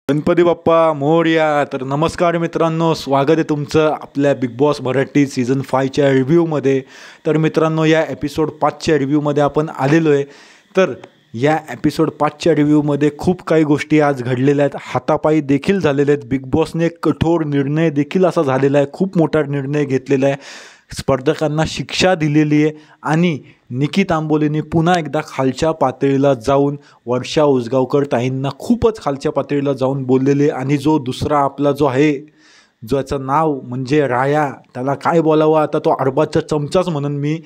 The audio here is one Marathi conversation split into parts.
गणपती बाप्पा मोरया. तर नमस्कार मित्रांनो, स्वागत आहे तुमचं आपल्या बिग बॉस मराठी सीझन 5च्या रिव्ह्यूमध्ये. तर मित्रांनो, या एपिसोड 5च्या रिव्ह्यूमध्ये आपण आलेलो आहे. तर या एपिसोड 5च्या रिव्ह्यूमध्ये खूप काही गोष्टी आज घडलेल्या आहेत, हातापायी देखील झालेल्या आहेत. बिग बॉसने एक कठोर निर्णय देखील असा झालेला आहे, खूप मोठा निर्णय घेतलेला आहे. स्पर्धकांना शिक्षा दिलेली आहे आणि निकी तांबोलीने पुन्हा एकदा खालच्या पातळीला जाऊन वर्षा उसगावकर ताईंना खूपच खालच्या पातळीला जाऊन बोललेले. आणि जो दुसरा आपला जो आहे, ज्याचं नाव म्हणजे राया, त्याला काय बोलावं आता, तो अरबाजचा चमचाच म्हणून मी,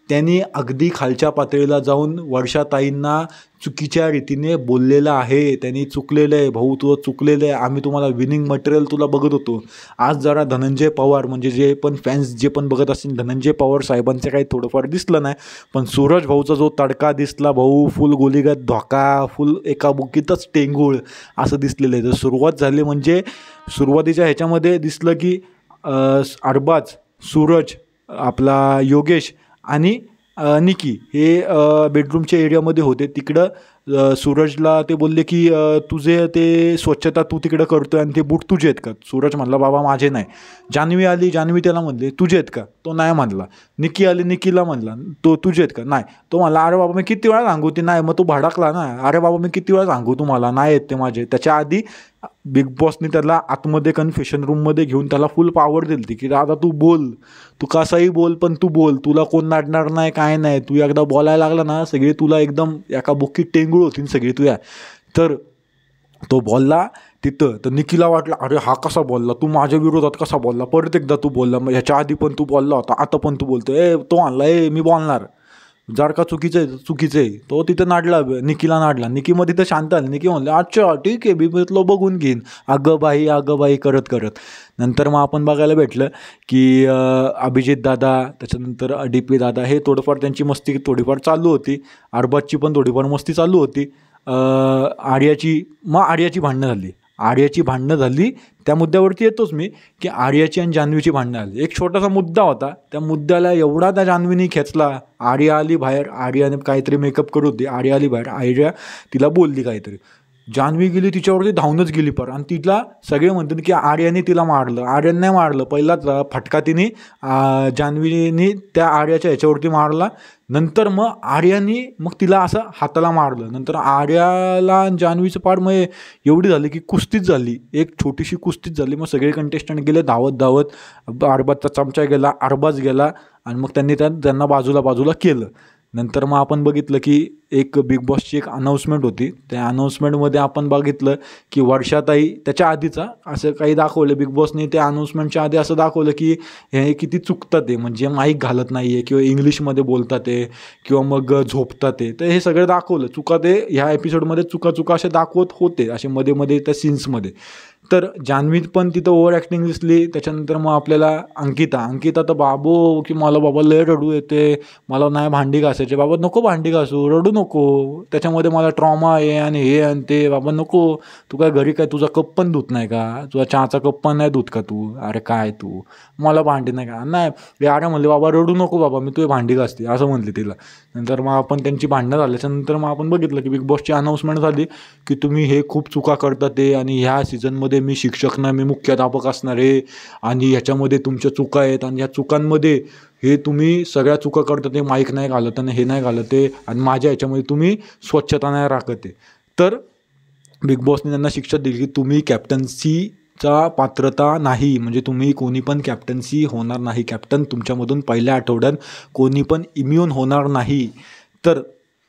त्यांनी अगदी खालच्या पातळीला जाऊन वर्षाताईंना चुकीच्या रीतीने बोललेलं आहे. त्यांनी चुकलेलं आहे, भाऊ तुझं चुकलेलं आहे, आम्ही तुम्हाला विनिंग मटेरियल तुला बघत होतो. आज जरा धनंजय पवार, म्हणजे जे पण फॅन्स जे पण बघत असतील, धनंजय पवार साहेबांचं काही थोडंफार दिसलं नाही, पण सूरज भाऊचा जो तडका दिसला, भाऊ फुल गोलीगत धोका, फुल एका बुकीतच टेंगूळ असं दिसलेलं आहे. तर सुरुवात झाली म्हणजे सुरुवातीच्या ह्याच्यामध्ये दिसलं की अरबाज, सूरज, आपला योगेश आणि निकी हे बेडरूमच्या एरियामध्ये होते. तिकडं सूरजला ते बोलले की तुझे ते स्वच्छता तू तिकडं करतो आणि ते बूट तुझे आहेत का? सूरज म्हणला बाबा माझे नाही. जान्हवी आली, जान्हवी त्याला म्हणले तुझे आहेत का? तो नाही म्हणला. निकी आली, निकीला म्हणला तो तुझे आहेत का? नाही. तो म्हणला अरे बाबा मी किती वेळा सांगू, ते नाही. मग तो भडकला ना, अरे बाबा मी किती वेळा सांगू तुम्हाला, नाही आहेत ते माझे. त्याच्या आधी बिग बॉसने त्याला आतमध्ये कन्फेशन रूममध्ये घेऊन त्याला फुल पॉवर दिली होती की दादा तू बोल, तू कसाही बोल, पण तू बोल, तुला कोण नाडणार नाही, काय नाही. तू एकदा बोलायला लागला ना, सगळे तुला एकदम एका बुक्कीत टेंगूळ होतील सगळी तुया. तर तो बोलला तिथं. तर निकीला वाटलं अरे हा कसा बोलला, तू माझ्या विरोधात कसा बोलला, परत एकदा तू बोलला, मग ह्याच्या आधी पण तू बोलला होता, आता पण तू बोलतो. तो आणला मी बोलणार, जर का चुकीचं आहे चुकीचं आहे. तो तिथं नाडला, निकीला नाडला. निकी मग तिथं शांत आली. निकी म्हणलं अच्छा ठीक आहे, मी तुला बघून घेईन, अगं बाई करत करत. नंतर मग आपण बघायला भेटलं की अभिजित दादा, त्याच्यानंतर DP दादा, हे थोडंफार त्यांची मस्ती थोडीफार चालू होती. अरबाजची पण थोडीफार मस्ती चालू होती. आर्याची भांडणं झाली. त्या मुद्द्यावरती येतोच मी की आर्याची आणि जान्हवीची भांडणं झाली. एक छोटासा मुद्दा होता, त्या मुद्द्याला एवढा त्या जान्हवीने खेचला. आर्या आली बाहेर, आर्याने काहीतरी मेकअप करत होती, आर्या आली बाहेर, आर्या तिला बोलली काहीतरी, जान्हवी गेली तिच्यावरती धावूनच गेली पर. आणि तिला सगळे म्हणतात की आर्याने तिला मारलं. आर्याने नाही मारलं, पहिलाच फटका तिने जान्हवीने त्या आर्याच्या ह्याच्यावरती मारला. नंतर मग आर्याने मग तिला असं हाताला मारलं. नंतर आर्याला जान्हवीचं पार मग एवढी झाली की कुस्तीच झाली, एक छोटीशी कुस्तीच झाली. मग सगळे कंटेस्टंट गेले धावत. अरबाजचा चमचा गेला, अरबाज गेला आणि मग त्यांना बाजूला केलं. नंतर मग आपण बघितलं की एक बिग बॉसची एक अनाऊन्समेंट होती. त्या अनाऊन्समेंटमध्ये आपण बघितलं की वर्षाताई, त्याच्या आधीचा असं काही दाखवलं बिग बॉसने, त्या अनाऊन्समेंटच्या आधी असं दाखवलं की हे किती चुकतात ते, म्हणजे माईक घालत नाही आहे किंवा इंग्लिशमध्ये बोलतात ते किंवा मग झोपतात ते. तर हे सगळं दाखवलं, चुका ते ह्या एपिसोडमध्ये चुका असे दाखवत होते, असे मध्ये त्या सीन्समध्ये. तर जान्हवी पण तिथं ओव्हर ॲक्टिंग दिसली. त्याच्यानंतर मग आपल्याला अंकिता तर बाबो की मला बाबा लय रडू येते, मला नाही भांडी घासायचे. बाबा नको भांडी घासू, रडू नको, त्याच्यामध्ये मला ट्रॉमा आहे आणि हे आणि ते. बाबा नको, तू काय घरी काय तुझा कप पण धुत नाही का, तुझा चहाचा कप पण नाही धुत का तू, अरे काय तू, मला भांडी नाही का, नाही अरे म्हणले बाबा रडू नको बाबा, मी तुझी भांडी घासते असं म्हणले तिला. नंतर मग आपण त्यांची भांडणं झाल्याच्यानंतर मग आपण बघितलं की बिग बॉसची अनाऊन्समेंट झाली की तुम्ही हे खूप चुका करता ते, आणि ह्या सीझनमध्ये मी शिक्षक नाही, मी मुख्याध्यापक असणार आहे, आणि ह्याच्यामध्ये तुमच्या चुका आहेत, आणि ह्या चुकांमध्ये हे तुम्ही सगळ्या चुका करता ते, माईक नाही घालत आणि हे नाही घालत आहे, आणि माझ्या ह्याच्यामध्ये तुम्ही स्वच्छता नाही राखत आहे. तर बिग बॉसने त्यांना शिक्षा दिली की तुम्ही कॅप्टन्सीचा पात्रता नाही, म्हणजे तुम्ही कोणी पण कॅप्टन्सी होणार नाही, कॅप्टन तुमच्यामधून पहिल्या आठवड्यात कोणी पण इम्युन होणार नाही. तर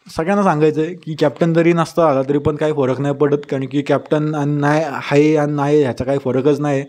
सगळ्यांना सांगायचं आहे की कॅप्टन जरी नसता आला तरी पण काही फरक नाही पडत, कारण की कॅप्टन नाही आहे आणि नाही ह्याचा काही फरकच नाही.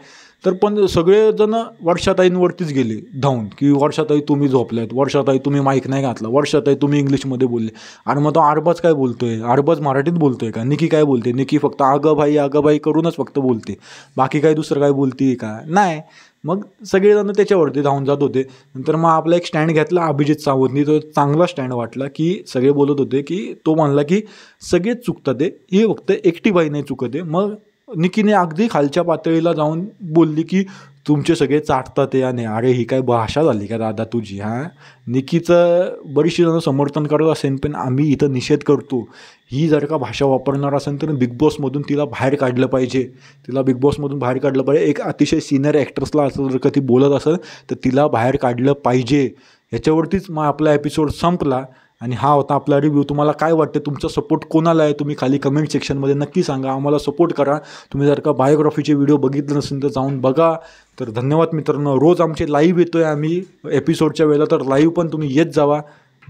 तर पण सगळेजण वर्षाताईंवरतीच गेले धावून की वर्षाताई तुम्ही झोपल्यात, वर्षाताई तुम्ही माईक नाही घातला, वर्षाताई तुम्ही इंग्लिशमध्ये बोलले. आणि मग तो अरबाज काय बोलतोय, अरबाज मराठीत बोलतोय का? निकी काय बोलते, निकी फक्त अगं बाई करूनच फक्त बोलते, बाकी काही दुसरं काय बोलते का नाही. मग सगळेजण त्याच्यावरती धावून जात होते. नंतर मग आपला एक स्टँड घेतला अभिजित सावंतनी, तो चांगला स्टँड वाटला की सगळे बोलत होते की तो म्हणला की सगळेच चुकतात ते, हे फक्त एकटी बाई नाही चुकत आहे. मग निकीने अगदी खालच्या पातळीला जाऊन बोलली की तुमचे सगळे चाटतात ते. आणि अरे ही काय भाषा झाली का दादा तुझी? हां, निकीचं बरीचशी जणं समर्थन करत असेल, पण आम्ही इथं निषेध करतो. ही जर का भाषा वापरणार असेल तर बिग बॉसमधून तिला बाहेर काढलं पाहिजे. तिला बिग बॉसमधून बाहेर काढलं पाहिजे. एक अतिशय सिनियर ॲक्ट्रेसला असं जर का ती बोलत असेल तर तिला बाहेर काढलं पाहिजे. ह्याच्यावरतीच मग आपला एपिसोड संपला. आणि हा होता आपला रिव्ह्यू. तुम्हाला काय वाटतं? तुमचा सपोर्ट कोणाला आहे? तुम्ही खाली कमेंट सेक्शनमध्ये नक्की सांगा. आम्हाला सपोर्ट करा. तुम्ही जर का बायोग्राफीचे व्हिडिओ बघितले नसेल तर जाऊन बघा. तर धन्यवाद मित्रांनो. रोज आमचे लाईव्ह येतो आहे आम्ही एपिसोडच्या वेळेला, तर लाईव्ह पण तुम्ही येत जावा.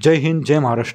जय हिंद, जय महाराष्ट्र.